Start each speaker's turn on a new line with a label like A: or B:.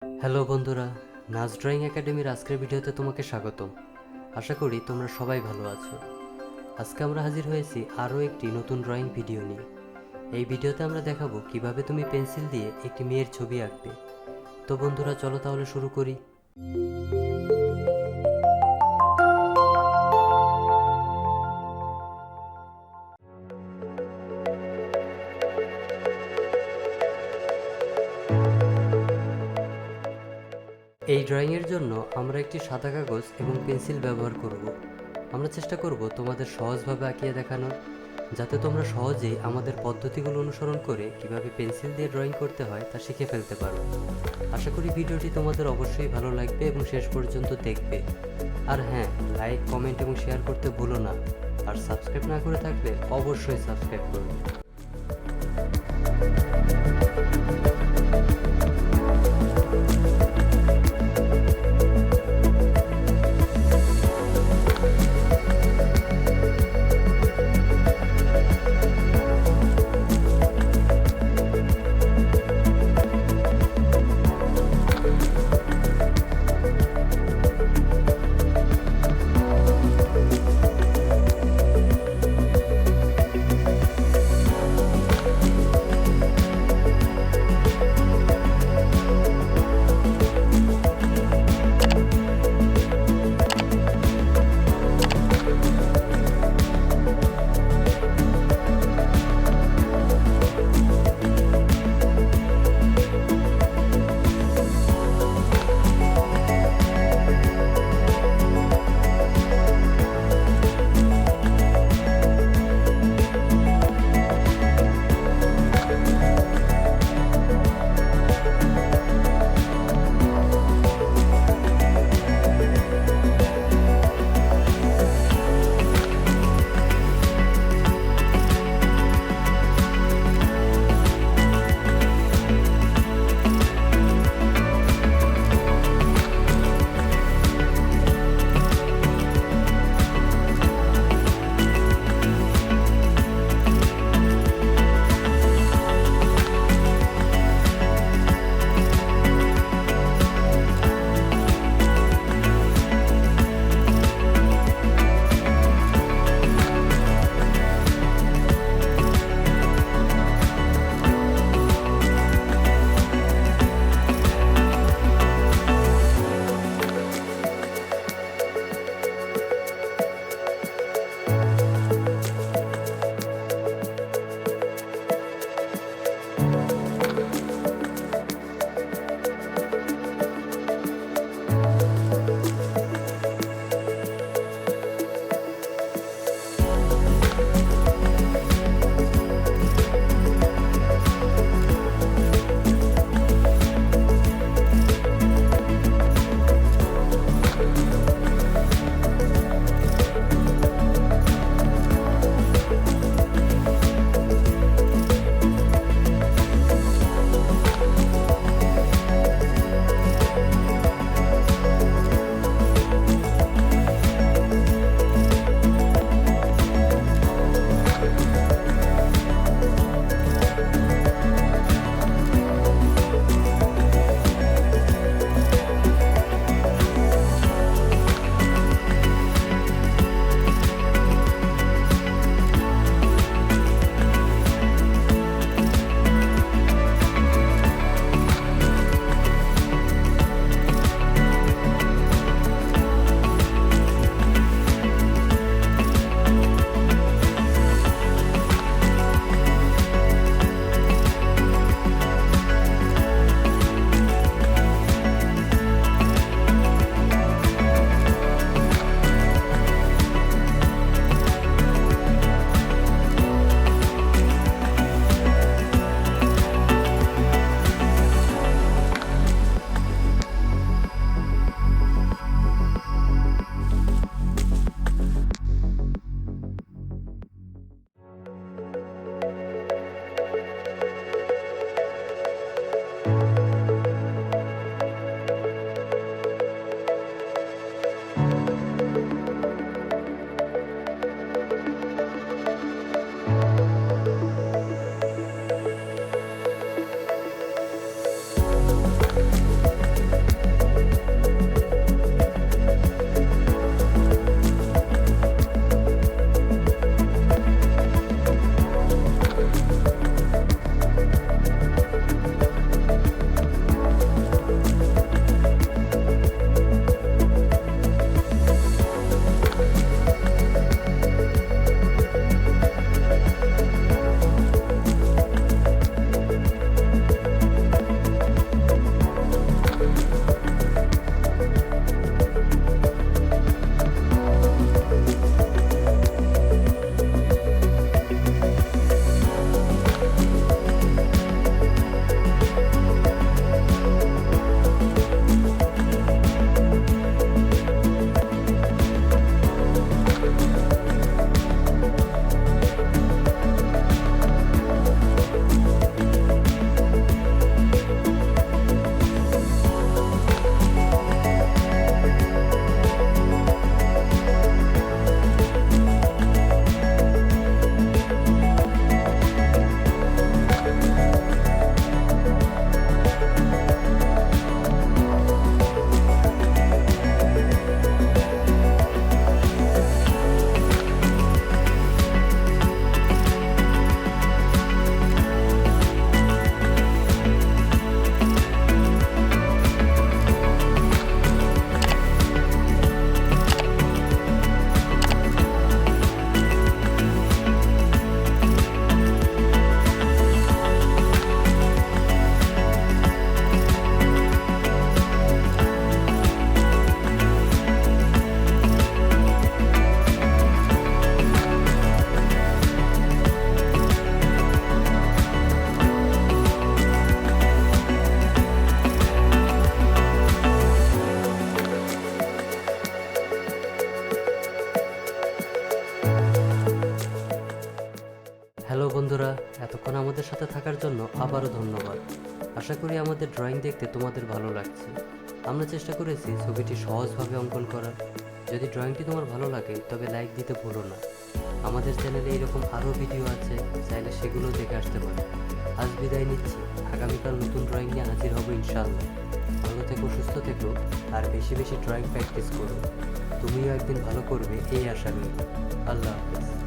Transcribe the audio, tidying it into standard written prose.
A: Hello বন্ধুরা, নাজ drawing একাডেমির আজকের ভিডিওতে তোমাকে স্বাগতম। আশা করি তোমরা সবাই ভালো আছো। আজকে আমরা হাজির হয়েছি আরও একটি নতুন ড্রয়িং ভিডিও নিয়ে। এই ভিডিওতে আমরা দেখাবো কিভাবে তুমি পেন্সিল দিয়ে একটি মেয়ের ছবি আঁকবে। তো বন্ধুরা, চলো তাহলে শুরু করি। এই ড্রয়িংয়ের জন্য আমরা একটি সাদা কাগজ এবং পেন্সিল ব্যবহার করব। আমরা চেষ্টা করব তোমাদের সহজভাবে আঁকিয়ে দেখানোর, যাতে তোমরা সহজেই আমাদের পদ্ধতিগুলো অনুসরণ করে কিভাবে পেন্সিল দিয়ে ড্রয়িং করতে হয় তা শিখে ফেলতে পারো। আশা করি ভিডিওটি তোমাদের অবশ্যই ভালো লাগবে এবং শেষ পর্যন্ত দেখবে। আর হ্যাঁ, লাইক, কমেন্ট এবং শেয়ার করতে ভুলো না। আর সাবস্ক্রাইব না করে থাকলে অবশ্যই সাবস্ক্রাইব করবে। আশা করি আমাদের ড্রয়িং দেখতে তোমাদের ভালো লাগছে। আমরা চেষ্টা করেছি ছবিটি সহজভাবে অঙ্কন করার। যদি ড্রয়িংটি তোমার ভালো লাগে তবে লাইক দিতে ভুলো না। আমাদের চ্যানেলে এরকম আরও ভিডিও আছে, চাইলে সেগুলো দেখে আসতে পারো। আজ বিদায় নিচ্ছি, আগামীকাল নতুন ড্রয়িং নিয়ে হাজির হবো ইনশাআল্লাহ। ভালো থেকো, সুস্থ থেকো, আর বেশি বেশি ড্রয়িং প্র্যাকটিস করো। তুমিও একদিন ভালো করবে এই আশা রইল। আল্লাহ হাফেজ।